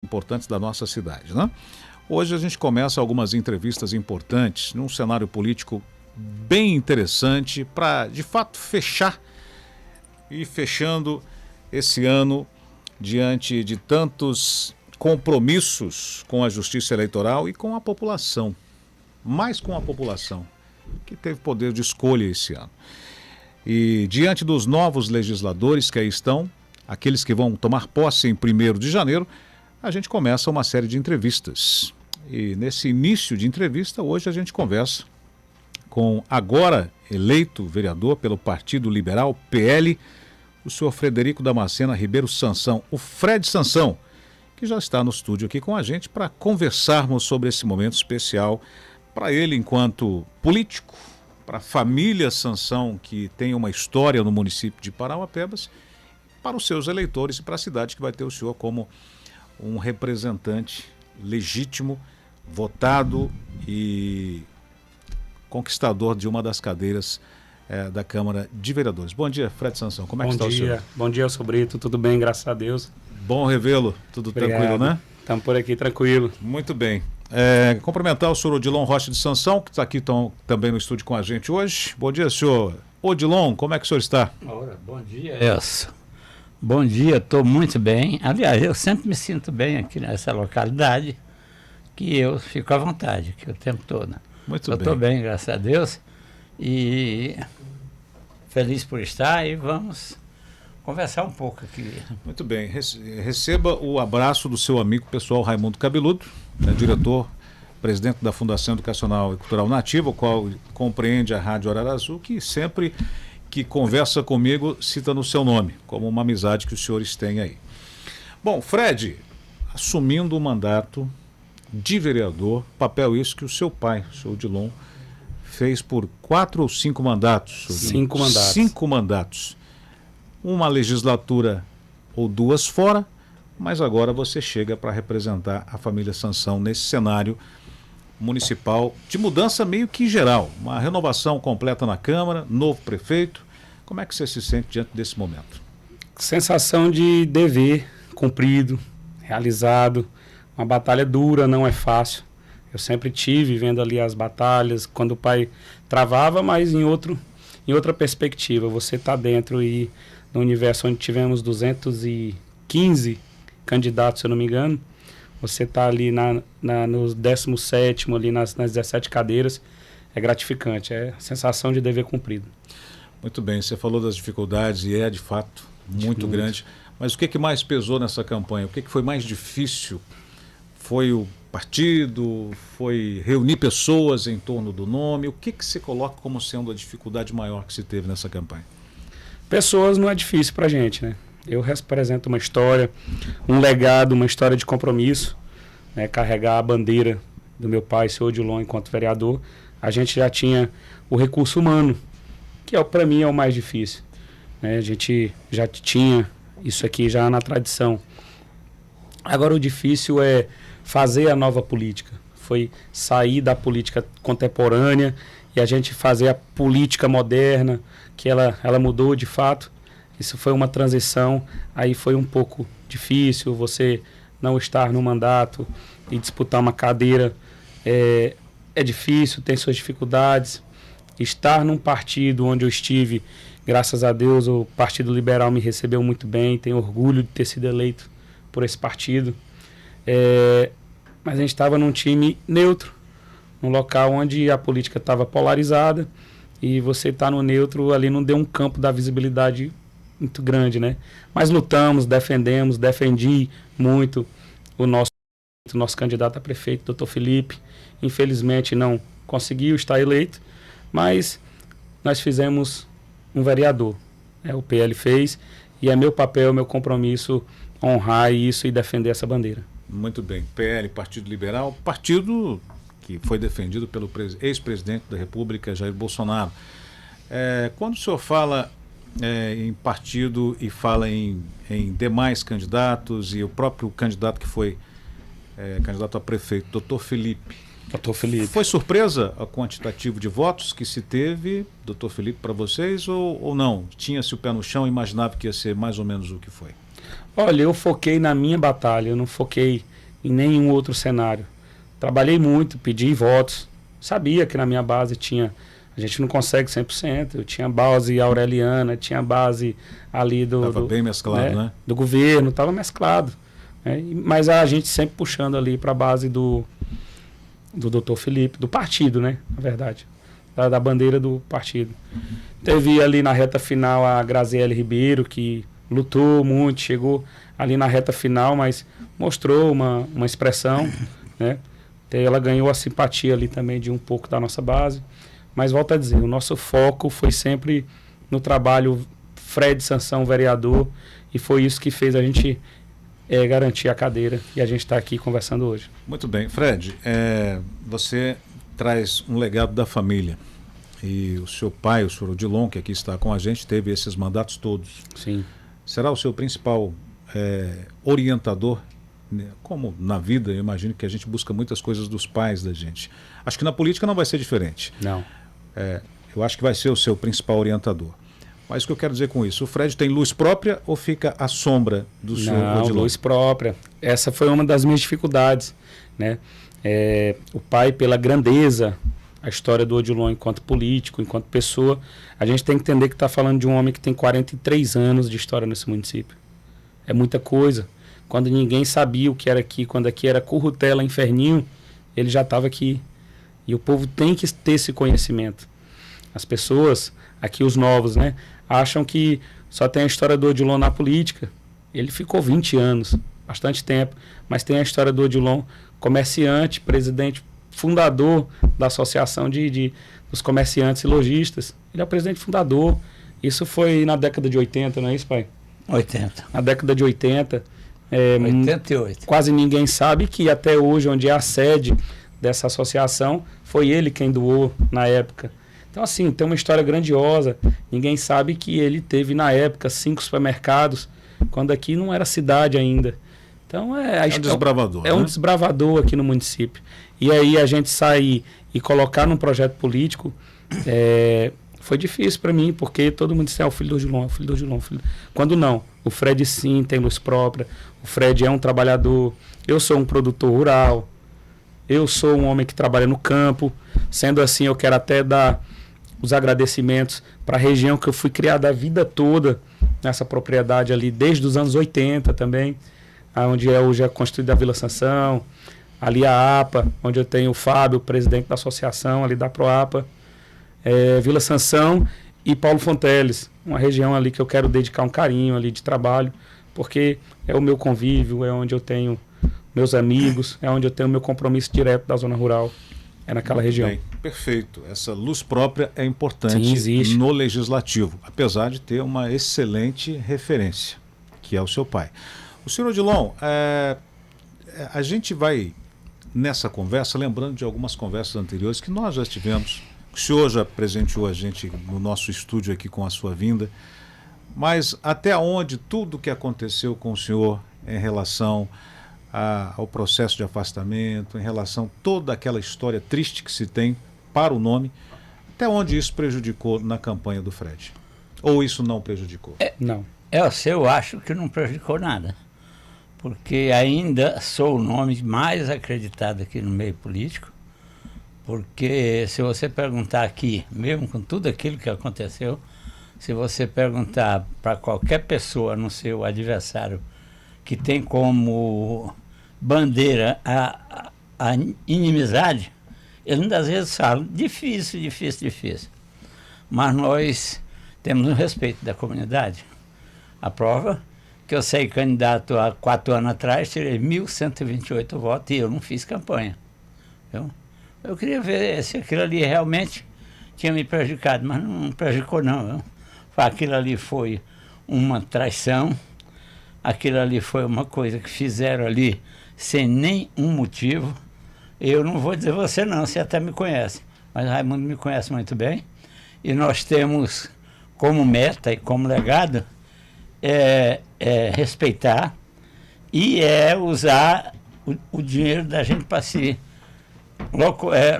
importantes da nossa cidade, né? Hoje a gente começa algumas entrevistas importantes num cenário político bem interessante para, de fato, fechando esse ano diante de tantos compromissos com a justiça eleitoral e com a população, mais com a população, que teve poder de escolha esse ano. E diante dos novos legisladores que aí estão, aqueles que vão tomar posse em 1º de janeiro, a gente começa uma série de entrevistas. E nesse início de entrevista, hoje a gente conversa com agora eleito vereador pelo Partido Liberal, PL, o senhor Frederico Damasceno Ribeiro Sansão, o Fred Sansão, que já está no estúdio aqui com a gente para conversarmos sobre esse momento especial para ele enquanto político, para a família Sansão, que tem uma história no município de Parauapebas, para os seus eleitores e para a cidade que vai ter o senhor como um representante legítimo, votado e conquistador de uma das cadeiras da Câmara de Vereadores. Bom dia, Fred Sansão. Como é que está o senhor? Bom dia, Sobrito. Tudo bem, graças a Deus. Bom revê-lo. Tudo Obrigado. Tranquilo, né? Estamos por aqui tranquilo. Muito bem. Cumprimentar o senhor Odilon Rocha de Sansão, que está aqui também no estúdio com a gente hoje. Bom dia, senhor Odilon. Como é que o senhor está? Ora, bom dia, Elcio. Bom dia, estou muito bem. Aliás, eu sempre me sinto bem aqui nessa localidade, que eu fico à vontade aqui o tempo todo. Muito bem. Eu estou bem, graças a Deus, e feliz por estar e vamos conversar um pouco aqui. Muito bem. Receba o abraço do seu amigo pessoal Raimundo Cabeludo, diretor, presidente da Fundação Educacional e Cultural Nativa, o qual compreende a Rádio Horário Azul, que sempre que conversa comigo cita no seu nome, como uma amizade que os senhores têm aí. Bom, Fred, assumindo o mandato de vereador, papel isso que o seu pai, o senhor Odilon, fez por 4 ou 5 mandatos? 5 mandatos. 5 mandatos. Uma legislatura ou 2 fora, mas agora você chega para representar a família Sansão nesse cenário municipal de mudança meio que geral, uma renovação completa na Câmara, novo prefeito. Como é que você se sente diante desse momento? Sensação de dever cumprido, realizado, uma batalha dura, não é fácil. Eu sempre tive vendo ali as batalhas, quando o pai travava, mas em outra perspectiva. Você está dentro e no universo onde tivemos 215 candidatos, se eu não me engano, você está ali no 17º, ali nas 17 cadeiras, é gratificante, é a sensação de dever cumprido. Muito bem, você falou das dificuldades e é de fato muito grande, mas o que mais pesou nessa campanha? O que foi mais difícil? Foi o partido? Foi reunir pessoas em torno do nome? O que você coloca como sendo a dificuldade maior que se teve nessa campanha? Pessoas não é difícil para a gente, né? Eu represento uma história, um legado, uma história de compromisso, né? Carregar a bandeira do meu pai, seu Odilon, enquanto vereador. A gente já tinha o recurso humano, que para mim é o mais difícil, né? A gente já tinha isso aqui já na tradição. Agora o difícil é fazer a nova política. Foi sair da política contemporânea e a gente fazer a política moderna, que ela mudou de fato. Isso foi uma transição, aí foi um pouco difícil, você não estar no mandato e disputar uma cadeira é difícil, tem suas dificuldades. Estar num partido onde eu estive, graças a Deus, o Partido Liberal me recebeu muito bem, tenho orgulho de ter sido eleito por esse partido. Mas a gente estava num time neutro, num local onde a política estava polarizada e você está no neutro ali não deu um campo da visibilidade muito grande, né? Mas lutamos, defendi muito o nosso candidato a prefeito, Dr. Felipe. Infelizmente não conseguiu estar eleito, mas nós fizemos um vereador, né? O PL fez e é meu papel, meu compromisso honrar isso e defender essa bandeira. Muito bem. PL, Partido Liberal, partido que foi defendido pelo ex-presidente da República, Jair Bolsonaro. Quando o senhor fala em partido e fala em demais candidatos e o próprio candidato que foi candidato a prefeito, Dr. Felipe. Dr. Felipe. Foi surpresa o quantitativo de votos que se teve, Dr. Felipe, para vocês ou não? Tinha-se o pé no chão e imaginava que ia ser mais ou menos o que foi? Olha, eu foquei na minha batalha, eu não foquei em nenhum outro cenário. Trabalhei muito, pedi votos, sabia que na minha base tinha, a gente não consegue 100%, eu tinha base aureliana, tinha base ali Estava bem mesclado, né? do governo, estava mesclado. Mas a gente sempre puxando ali para a base do Dr. Felipe, do partido, né? Na verdade, da bandeira do partido. Teve ali na reta final a Graziele Ribeiro, que lutou muito, chegou ali na reta final, mas mostrou uma expressão, né? Ela ganhou a simpatia ali também de um pouco da nossa base. Mas volto a dizer, o nosso foco foi sempre no trabalho Fred Sansão, vereador, e foi isso que fez a gente garantir a cadeira, e a gente está aqui conversando hoje. Muito bem. Fred, você traz um legado da família. E o seu pai, o senhor Odilon, que aqui está com a gente, teve esses mandatos todos. Sim. Será o seu principal orientador? Como na vida, eu imagino que a gente busca muitas coisas dos pais da gente. Acho que na política não vai ser diferente. Não. Eu acho que vai ser o seu principal orientador. Mas o que eu quero dizer com isso? O Fred tem luz própria ou fica à sombra do senhor Odilon? Não, luz própria. Essa foi uma das minhas dificuldades, né? O pai, pela grandeza, a história do Odilon enquanto político, enquanto pessoa, a gente tem que entender que está falando de um homem que tem 43 anos de história nesse município. É muita coisa. Quando ninguém sabia o que era aqui, quando aqui era Currutela, Inferninho, ele já estava aqui. E o povo tem que ter esse conhecimento. As pessoas, aqui os novos, né, acham que só tem a história do Odilon na política. Ele ficou 20 anos, bastante tempo, mas tem a história do Odilon, comerciante, presidente, fundador da Associação dos Comerciantes e Lojistas. Ele é o presidente fundador. Isso foi na década de 80, não é isso, pai? 80. Na década de 80. 88. Quase ninguém sabe que até hoje, onde é a sede dessa associação, foi ele quem doou na época. Então, assim, tem uma história grandiosa. Ninguém sabe que ele teve, na época, 5 supermercados, quando aqui não era cidade ainda. Então, é um desbravador. É um desbravador aqui no município. E aí a gente sair e colocar num projeto político foi difícil para mim, porque todo mundo disse, o filho do Odilon, o filho do Odilon. Quando não, o Fred sim tem luz própria, o Fred é um trabalhador, eu sou um produtor rural, eu sou um homem que trabalha no campo. Sendo assim, eu quero até dar os agradecimentos para a região que eu fui criado a vida toda, nessa propriedade ali, desde os anos 80 também, onde hoje é construída a Vila Sansão, ali a APA, onde eu tenho o Fábio, presidente da associação ali da Proapa, Vila Sansão e Paulo Fonteles, uma região ali que eu quero dedicar um carinho ali de trabalho, porque é o meu convívio, é onde eu tenho meus amigos, é onde eu tenho meu compromisso direto da zona rural, é naquela região. Bem, perfeito. Essa luz própria é importante. Sim, existe. No legislativo, apesar de ter uma excelente referência, que é o seu pai. O senhor Odilon, a gente vai nessa conversa lembrando de algumas conversas anteriores que nós já tivemos. O senhor já presenteou a gente no nosso estúdio aqui com a sua vinda, mas até onde tudo que aconteceu com o senhor em relação ao processo de afastamento, em relação a toda aquela história triste que se tem para o nome, até onde isso prejudicou na campanha do Fred? Ou isso não prejudicou? Não. Eu acho que não prejudicou nada, porque ainda sou o nome mais acreditado aqui no meio político, porque se você perguntar aqui, mesmo com tudo aquilo que aconteceu, se você perguntar para qualquer pessoa no seu adversário que tem como bandeira a inimizade, ele muitas vezes fala, difícil. Mas nós temos um respeito da comunidade. A prova que eu saí candidato há 4 anos atrás, tirei 1.128 votos e eu não fiz campanha. Viu? Eu queria ver se aquilo ali realmente tinha me prejudicado, mas não prejudicou não. Viu? Aquilo ali foi uma traição, aquilo ali foi uma coisa que fizeram ali sem nenhum motivo. Eu não vou dizer você não, você até me conhece, mas o Raimundo me conhece muito bem. E nós temos como meta e como legado respeitar e usar o dinheiro da gente para se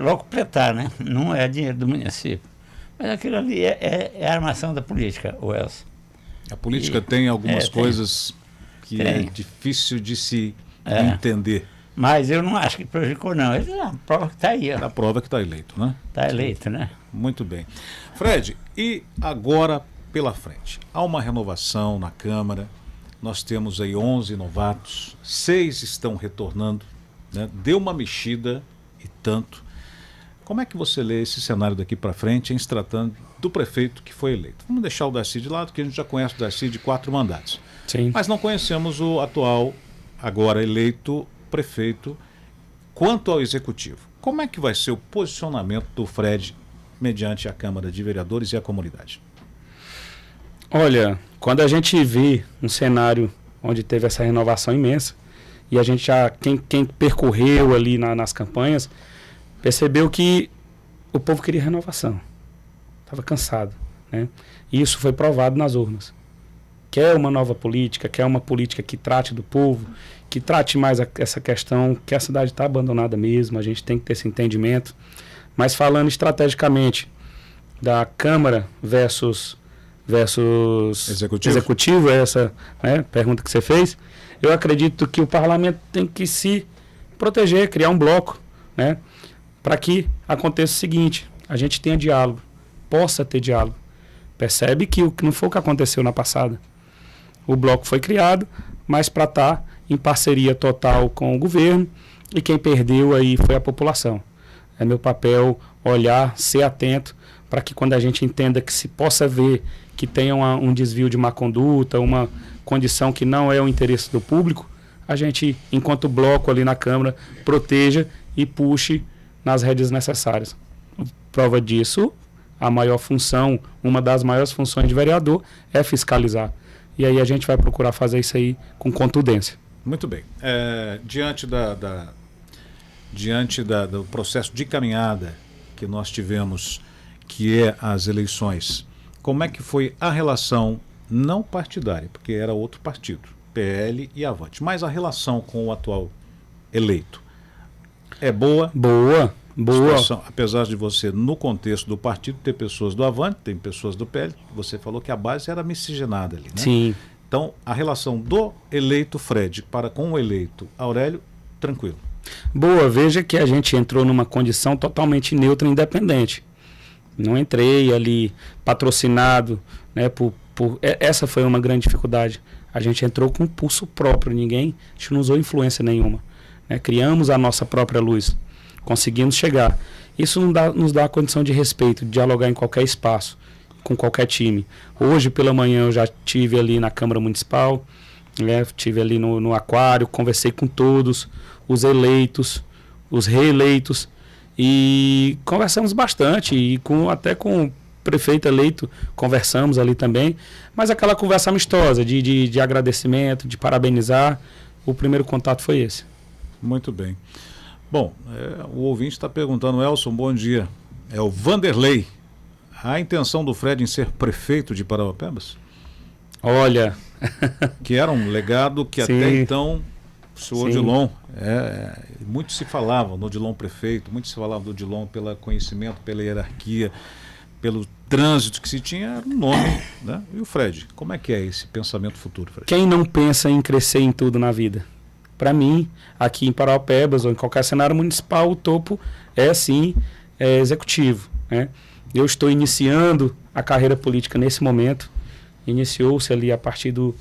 locupletar, né? Não é dinheiro do município. Mas aquilo ali é a armação da política, o Elcio. A política tem algumas coisas que é difícil de se entender. Mas eu não acho que prejudicou, não. A prova que está aí, ó. A prova que está eleito, né? Está eleito, né? Muito bem. Fred, e agora pela frente? Há uma renovação na Câmara, nós temos aí 11 novatos, 6 estão retornando, né? Deu uma mexida e tanto. Como é que você lê esse cenário daqui para frente em se tratando do prefeito que foi eleito? Vamos deixar o Darcy de lado, que a gente já conhece o Darcy de 4 mandatos. Sim. Mas não conhecemos o atual, agora eleito, prefeito. Quanto ao executivo, como é que vai ser o posicionamento do Fred mediante a Câmara de Vereadores e a comunidade? Olha, quando a gente vê um cenário onde teve essa renovação imensa, e a gente já, quem percorreu ali nas campanhas, percebeu que o povo queria renovação. Estava cansado, né? E isso foi provado nas urnas. Quer uma nova política, quer uma política que trate do povo, que trate mais essa questão, que a cidade está abandonada mesmo, a gente tem que ter esse entendimento. Mas falando estrategicamente da Câmara versus executivo, essa, né, pergunta que você fez, eu acredito que o parlamento tem que se proteger, criar um bloco, né, para que aconteça o seguinte: a gente tenha diálogo, possa ter diálogo. Percebe que não foi o que aconteceu na passada. O bloco foi criado, mas para estar em parceria total com o governo, e quem perdeu aí foi a população. É meu papel olhar, ser atento, para que quando a gente entenda que se possa ver que tenha um desvio de má conduta, uma condição que não é o interesse do público, a gente, enquanto bloco ali na Câmara, proteja e puxe nas rédeas necessárias. Prova disso, a maior função, uma das maiores funções de vereador é fiscalizar. E aí a gente vai procurar fazer isso aí com contundência. Muito bem. Diante do processo de caminhada que nós tivemos, que é as eleições, como é que foi a relação, não partidária, porque era outro partido, PL e Avante, mas a relação com o atual eleito é boa? Boa. Situação, apesar de você, no contexto do partido, ter pessoas do Avante, tem pessoas do PL, você falou que a base era miscigenada ali, né? Sim. Então, a relação do eleito Fred para com o eleito Aurélio, tranquilo. Boa, veja que a gente entrou numa condição totalmente neutra e independente. Não entrei ali patrocinado, né, essa foi uma grande dificuldade. A gente entrou com pulso próprio, a gente não usou influência nenhuma, né? Criamos a nossa própria luz, conseguimos chegar. Isso nos dá a condição de respeito, de dialogar em qualquer espaço, com qualquer time. Hoje pela manhã eu já estive ali na Câmara Municipal, né, estive ali no Aquário, conversei com todos, os eleitos, os reeleitos, e conversamos bastante, e até com o prefeito eleito conversamos ali também, mas aquela conversa amistosa, de agradecimento, de parabenizar. O primeiro contato foi esse. Muito bem. Bom, o ouvinte está perguntando, Elson, bom dia. É o Vanderlei. A intenção do Fred em ser prefeito de Parauapebas? Olha... que era um legado que Sim. até então o senhor Sim. Odilon, muito se falava no Odilon prefeito, muito se falava do Odilon pelo conhecimento, pela hierarquia, pelo trânsito que se tinha, era um nome, né? E o Fred, como é que é esse pensamento futuro, Fred? Quem não pensa em crescer em tudo na vida? Para mim, aqui em Parauapebas ou em qualquer cenário municipal, o topo é sim executivo, né? Eu estou iniciando a carreira política nesse momento. Iniciou-se ali a partir do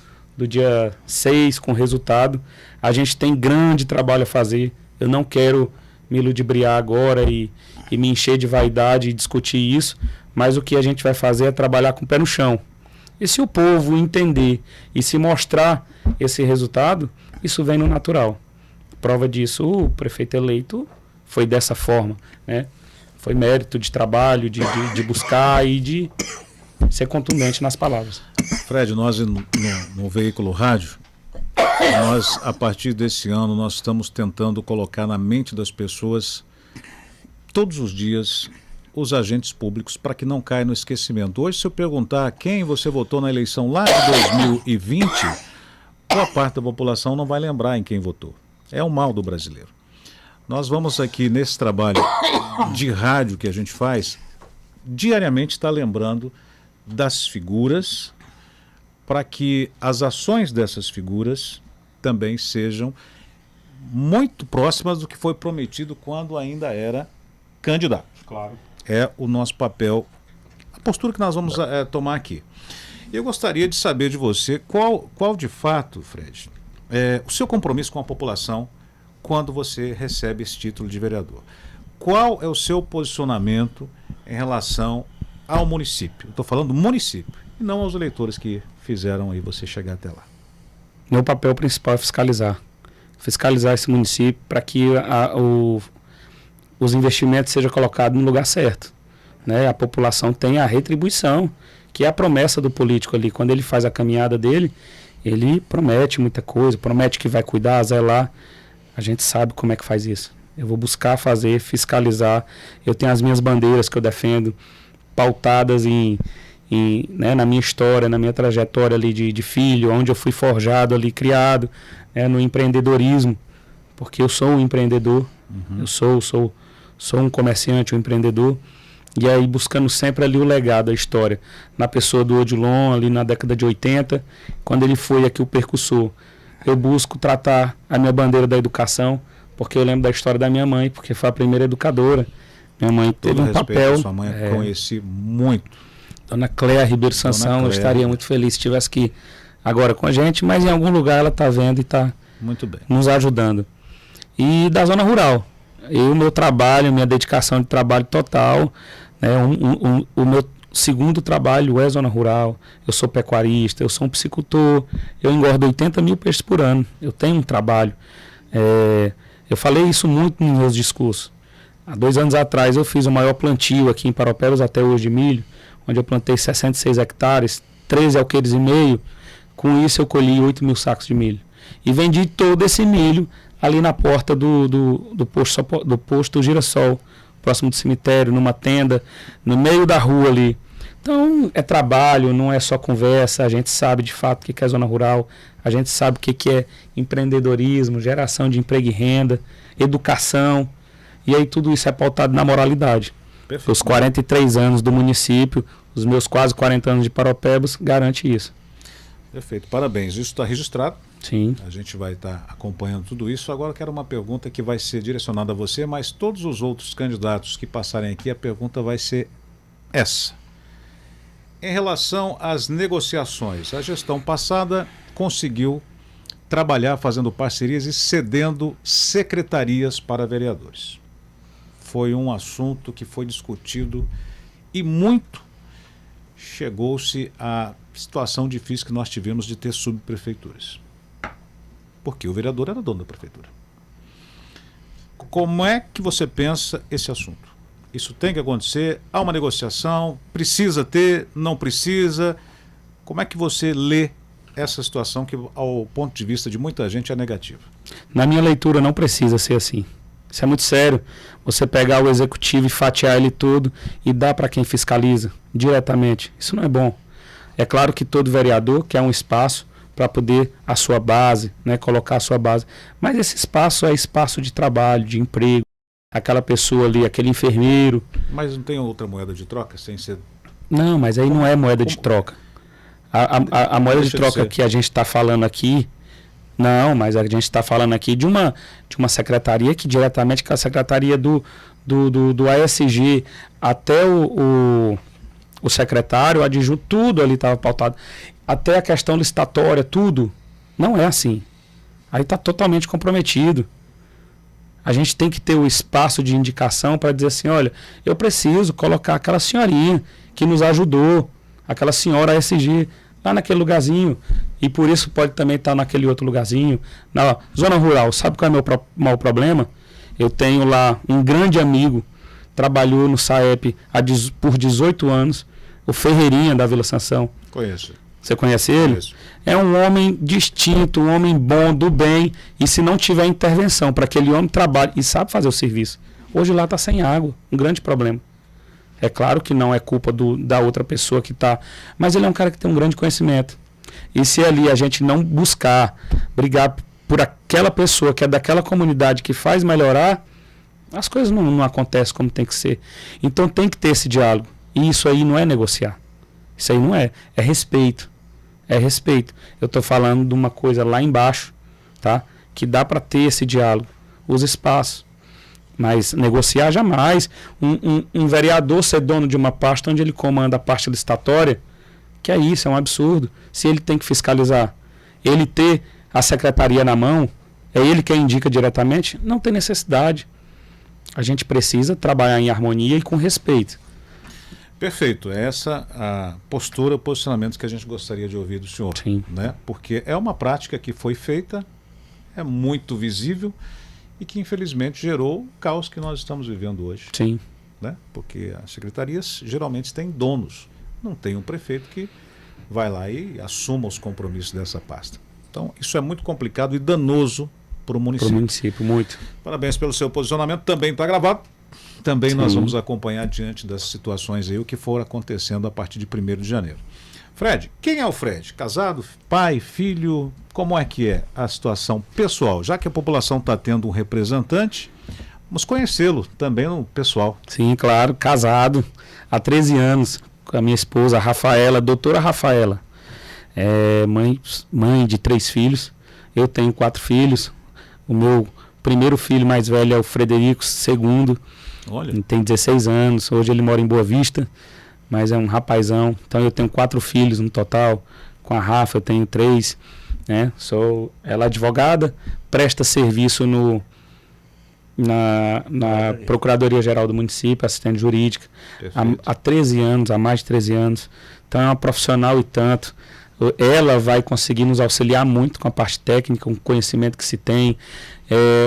dia 6 com resultado. A gente tem grande trabalho a fazer. Eu não quero me ludibriar agora e me encher de vaidade e discutir isso, mas o que a gente vai fazer é trabalhar com o pé no chão. E se o povo entender e se mostrar esse resultado, isso vem no natural. Prova disso, o prefeito eleito foi dessa forma, né? Foi mérito de trabalho, de buscar e de ser contundente nas palavras. Fred, nós no Veículo Rádio, nós, a partir desse ano, nós estamos tentando colocar na mente das pessoas, todos os dias, os agentes públicos, para que não caia no esquecimento. Hoje, se eu perguntar quem você votou na eleição lá de 2020, boa parte da população não vai lembrar em quem votou. É o mal do brasileiro. Nós vamos aqui, nesse trabalho de rádio que a gente faz, diariamente estar lembrando das figuras, para que as ações dessas figuras também sejam muito próximas do que foi prometido quando ainda era candidato. Claro. É o nosso papel, a postura que nós vamos tomar aqui. Eu gostaria de saber de você qual de fato, Fred, é o seu compromisso com a população quando você recebe esse título de vereador. Qual é o seu posicionamento em relação ao município? Estou falando do município e não aos eleitores que fizeram aí você chegar até lá. Meu papel principal é fiscalizar. Fiscalizar esse município para que os investimentos sejam colocados no lugar certo. Né? A população tem a retribuição, que é a promessa do político ali. Quando ele faz a caminhada dele, ele promete muita coisa, promete que vai cuidar, zelar. A gente sabe como é que faz isso. Eu vou buscar fazer, fiscalizar. Eu tenho as minhas bandeiras que eu defendo, pautadas né, na minha história, na minha trajetória ali de filho, onde eu fui forjado ali, criado, né, no empreendedorismo, porque eu sou um empreendedor, eu sou um comerciante, um empreendedor, e aí buscando sempre ali o legado, a história, na pessoa do Odilon, ali na década de 80, quando ele foi aqui o percussor. Eu busco tratar a minha bandeira da educação, porque eu lembro da história da minha mãe, porque foi a primeira educadora. Minha mãe teve um papel. Sua mãe eu conheci muito. Dona Cléa Ribeiro Sansão, eu estaria muito feliz se estivesse aqui agora com a gente, mas em algum lugar ela está vendo e está nos ajudando. E da zona rural. Meu trabalho, minha dedicação de trabalho total, né, o meu segundo trabalho é zona rural. Eu sou pecuarista, eu sou um piscicultor, eu engordo 80 mil peixes por ano. Eu tenho um trabalho. Eu falei isso muito nos meus discursos. Há 2 anos atrás eu fiz o maior plantio aqui em Paropebas até hoje de milho, onde eu plantei 66 hectares, 13 alqueires e meio. Com isso eu colhi 8 mil sacos de milho. E vendi todo esse milho ali na porta do posto Girassol, próximo do cemitério, numa tenda, no meio da rua ali. Então é trabalho, não é só conversa, a gente sabe de fato o que é zona rural, a gente sabe o que é empreendedorismo, geração de emprego e renda, educação, e aí tudo isso é pautado na moralidade. Perfeito. Os 43 anos do município, os meus quase 40 anos de Paropebas, garante isso. Perfeito, parabéns. Isso está registrado. Sim. A gente vai estar acompanhando tudo isso. Agora eu quero uma pergunta que vai ser direcionada a você, mas todos os outros candidatos que passarem aqui, a pergunta vai ser essa. Em relação às negociações, a gestão passada conseguiu trabalhar fazendo parcerias e cedendo secretarias para vereadores. Foi um assunto que foi discutido e muito chegou-se à situação difícil que nós tivemos de ter subprefeituras. Porque o vereador era dono da prefeitura. Como é que você pensa esse assunto? Isso tem que acontecer? Há uma negociação? Precisa ter? Não precisa? Como é que você lê essa situação que, ao ponto de vista de muita gente, é negativa? Na minha leitura, não precisa ser assim. Isso é muito sério. Você pegar o executivo e fatiar ele todo e dar para quem fiscaliza diretamente. Isso não é bom. É claro que todo vereador quer um espaço para poder a sua base, né, colocar a sua base. Mas esse espaço é espaço de trabalho, de emprego. Aquela pessoa ali, aquele enfermeiro. Mas não tem outra moeda de troca sem ser... Não, mas aí não é moeda de troca. A moeda de troca que a gente está falando aqui... Não, mas a gente está falando aqui de uma secretaria que diretamente com a secretaria do ASG até o secretário, o adjunto, tudo ali estava pautado. Até a questão licitatória, tudo. Não é assim. Aí está totalmente comprometido. A gente tem que ter o espaço de indicação para dizer assim, olha, eu preciso colocar aquela senhorinha que nos ajudou, aquela senhora ASG, lá naquele lugarzinho. E por isso pode também estar naquele outro lugarzinho. Na zona rural, sabe qual é o meu problema? Eu tenho lá um grande amigo, trabalhou no SAEP por 18 anos, o Ferreirinha da Vila Sansão. Conheço. Você conhece ele? Conheço. É um homem distinto, um homem bom, do bem, e se não tiver intervenção para aquele homem trabalhe e sabe fazer o serviço. Hoje lá está sem água, um grande problema. É claro que não é culpa da outra pessoa que está, mas ele é um cara que tem um grande conhecimento. E se ali a gente não brigar por aquela pessoa que é daquela comunidade que faz melhorar, as coisas não acontecem como tem que ser. Então tem que ter esse diálogo. E isso aí não é negociar. Isso aí não é. É respeito. É respeito. Eu estou falando de uma coisa lá embaixo, tá? que dá para ter esse diálogo, os espaços. Mas negociar jamais. Um vereador ser dono de uma pasta onde ele comanda a parte licitatória, que é isso, é um absurdo. Se ele tem que fiscalizar, ele ter a secretaria na mão, é ele quem indica diretamente, não tem necessidade. A gente precisa trabalhar em harmonia e com respeito. Perfeito, é essa a postura, o posicionamento que a gente gostaria de ouvir do senhor. Sim. Né? Porque é uma prática que foi feita, é muito visível e que infelizmente gerou o caos que nós estamos vivendo hoje. Sim. Né? Porque as secretarias geralmente têm donos, não tem um prefeito que vai lá e assuma os compromissos dessa pasta. Então isso é muito complicado e danoso para o município. Para o município, muito. Parabéns pelo seu posicionamento, também está gravado. Também Sim. Nós vamos acompanhar diante das situações aí o que for acontecendo a partir de 1º de janeiro. Fred, quem é o Fred? Casado, pai, filho? Como é que é a situação pessoal? Já que a população está tendo um representante, vamos conhecê-lo também no pessoal. Sim, claro, casado há 13 anos com a minha esposa, a Rafaela, doutora Rafaela. É mãe de 3 filhos. Eu tenho 4 filhos. O meu primeiro filho mais velho é o Frederico II. Olha. Ele tem 16 anos. Hoje ele mora em Boa Vista, mas é um rapazão. Então eu tenho 4 filhos no total. Com a Rafa eu tenho 3. Né? Ela é advogada, presta serviço na Procuradoria-Geral do Município, assistente jurídica, há 13 anos, há mais de 13 anos. Então é uma profissional e tanto. Ela vai conseguir nos auxiliar muito com a parte técnica, com o conhecimento que se tem.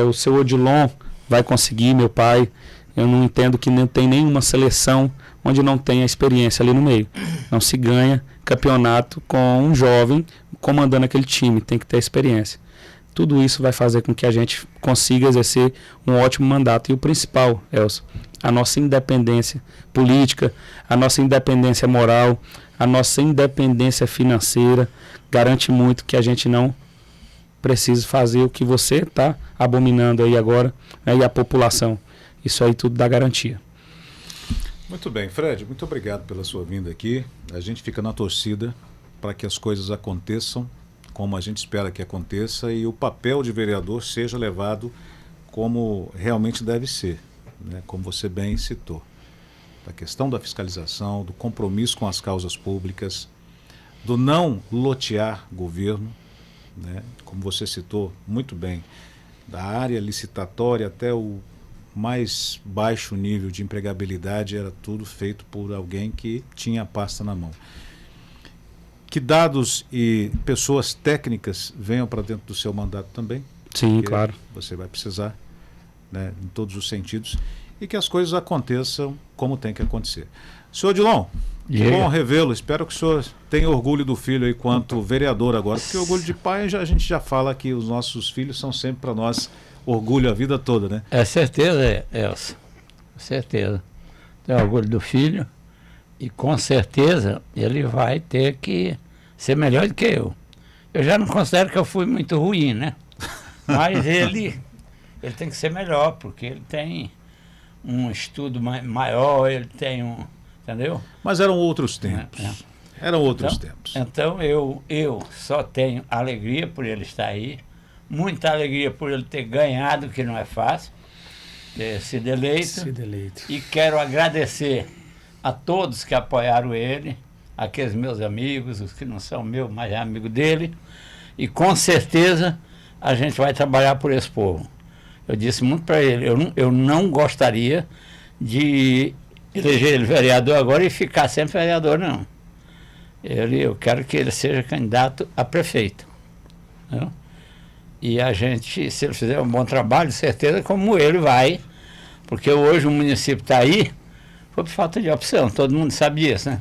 O seu Odilon vai conseguir, meu pai. Eu não entendo que não tem nenhuma seleção onde não tenha experiência ali no meio. Não se ganha campeonato com um jovem comandando aquele time, tem que ter experiência. Tudo isso vai fazer com que a gente consiga exercer um ótimo mandato. E o principal, Elcio, a nossa independência política, a nossa independência moral, a nossa independência financeira garante muito que a gente não precise fazer o que você está abominando aí agora, né, e a população. Isso aí tudo dá garantia. Muito bem, Fred, muito obrigado pela sua vinda aqui. A gente fica na torcida para que as coisas aconteçam como a gente espera que aconteça e o papel de vereador seja levado como realmente deve ser, né? Como você bem citou. Da questão da fiscalização, do compromisso com as causas públicas, do não lotear governo, né? Como você citou muito bem, da área licitatória até o mais baixo nível de empregabilidade era tudo feito por alguém que tinha a pasta na mão. Que dados e pessoas técnicas venham para dentro do seu mandato também. Sim, claro. Você vai precisar, né, em todos os sentidos, e que as coisas aconteçam como tem que acontecer. Senhor Odilon, bom revê-lo. Espero que o senhor tenha orgulho do filho aí quanto vereador agora, porque orgulho de pai a gente já fala que os nossos filhos são sempre para nós orgulho a vida toda, né? É certeza, Elcio. Certeza. Tenho orgulho do filho e com certeza ele vai ter que ser melhor do que eu. Eu já não considero que eu fui muito ruim, né? Mas ele tem que ser melhor, porque ele tem um estudo maior, ele tem um... Entendeu? Mas eram outros tempos. Eram outros tempos. Então eu só tenho alegria por ele estar aí, muita alegria por ele ter ganhado, que não é fácil, ter sido eleito. E quero agradecer a todos que apoiaram ele, aqueles meus amigos, os que não são meus, mas é amigo dele, e com certeza a gente vai trabalhar por esse povo. Eu disse muito para ele, eu não gostaria de eleger ele vereador agora e ficar sempre vereador, não. Eu quero que ele seja candidato a prefeito. Entendeu? E a gente, se ele fizer um bom trabalho, certeza como ele vai, porque hoje o município está aí, foi por falta de opção, todo mundo sabe disso, né?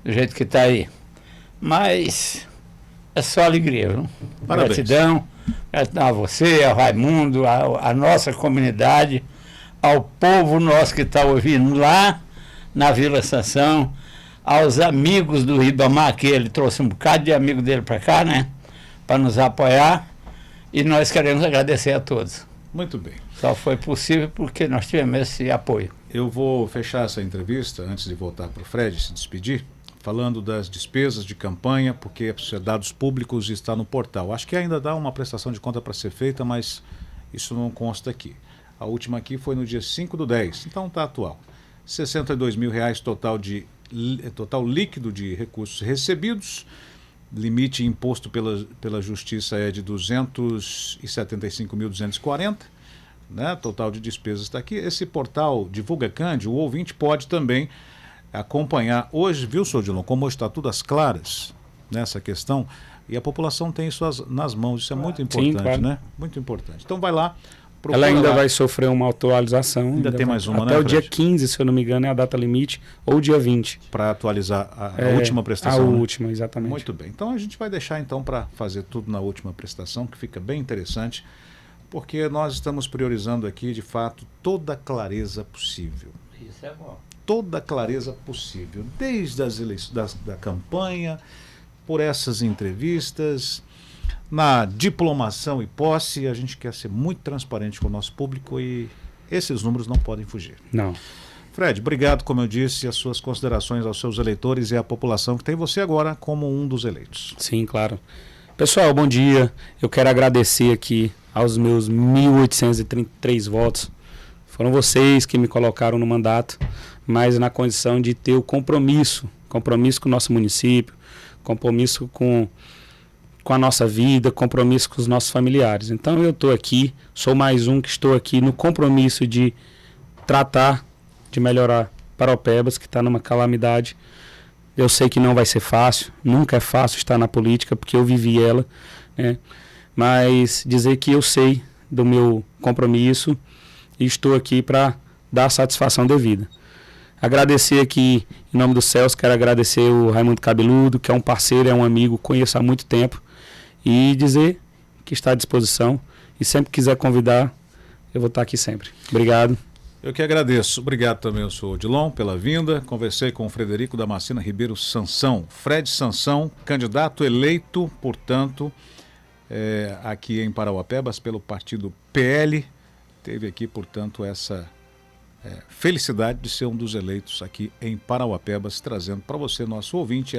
Do jeito que está aí. Mas é só alegria, viu? Parabéns. Gratidão a você, ao Raimundo, a nossa comunidade, ao povo nosso que está ouvindo lá na Vila Sansão, aos amigos do Ribamar, que ele trouxe um bocado de amigo dele para cá, né? Para nos apoiar. E nós queremos agradecer a todos. Muito bem. Só foi possível porque nós tivemos esse apoio. Eu vou fechar essa entrevista, antes de voltar para o Fred se despedir, falando das despesas de campanha, porque é dados públicos e está no portal. Acho que ainda dá uma prestação de conta para ser feita, mas isso não consta aqui. A última aqui foi no dia 5/10, então está atual. R$ 62 mil total líquido de recursos recebidos. Limite imposto pela Justiça é de 275.240, né? Total de despesas está aqui. Esse portal Divulga Cândido, o ouvinte pode também acompanhar. Hoje, viu, Sr. Odilon, como hoje está tudo às claras nessa questão, e a população tem isso nas mãos. Isso é muito importante, Sim, claro. né? Muito importante. Então vai lá. Ela ainda lá. Vai sofrer uma atualização. Ainda tem mais uma, até né, o dia Fred? 15, se eu não me engano, é a data limite, ou dia 20. Para atualizar a última prestação. A né? última, exatamente. Muito bem. Então a gente vai deixar então para fazer tudo na última prestação, que fica bem interessante, porque nós estamos priorizando aqui, de fato, toda a clareza possível. Isso é bom. Toda a clareza possível, desde as eleições da campanha, por essas entrevistas, na diplomação e posse. A gente quer ser muito transparente com o nosso público e esses números não podem fugir. Não. Fred, obrigado, como eu disse, as suas considerações aos seus eleitores e à população que tem você agora como um dos eleitos. Sim, claro. Pessoal, bom dia. Eu quero agradecer aqui aos meus 1.833 votos. Foram vocês que me colocaram no mandato, mas na condição de ter o compromisso com o nosso município, compromisso com a nossa vida, compromisso com os nossos familiares. Então eu estou aqui, sou mais um que estou aqui no compromisso de tratar, de melhorar Paraupebas, que está numa calamidade. Eu sei que não vai ser fácil, nunca é fácil estar na política, porque eu vivi ela, né? Mas dizer que eu sei do meu compromisso e estou aqui para dar a satisfação devida. Agradecer aqui, em nome do Celso, quero agradecer o Raimundo Cabeludo, que é um parceiro, é um amigo, conheço há muito tempo, e dizer que está à disposição, e sempre que quiser convidar, eu vou estar aqui sempre. Obrigado. Eu que agradeço. Obrigado também ao senhor Odilon pela vinda. Conversei com o Frederico Damascena Ribeiro Sansão. Fred Sansão, candidato eleito, portanto, aqui em Parauapebas pelo partido PL. Teve aqui, portanto, essa felicidade de ser um dos eleitos aqui em Parauapebas, trazendo para você, nosso ouvinte,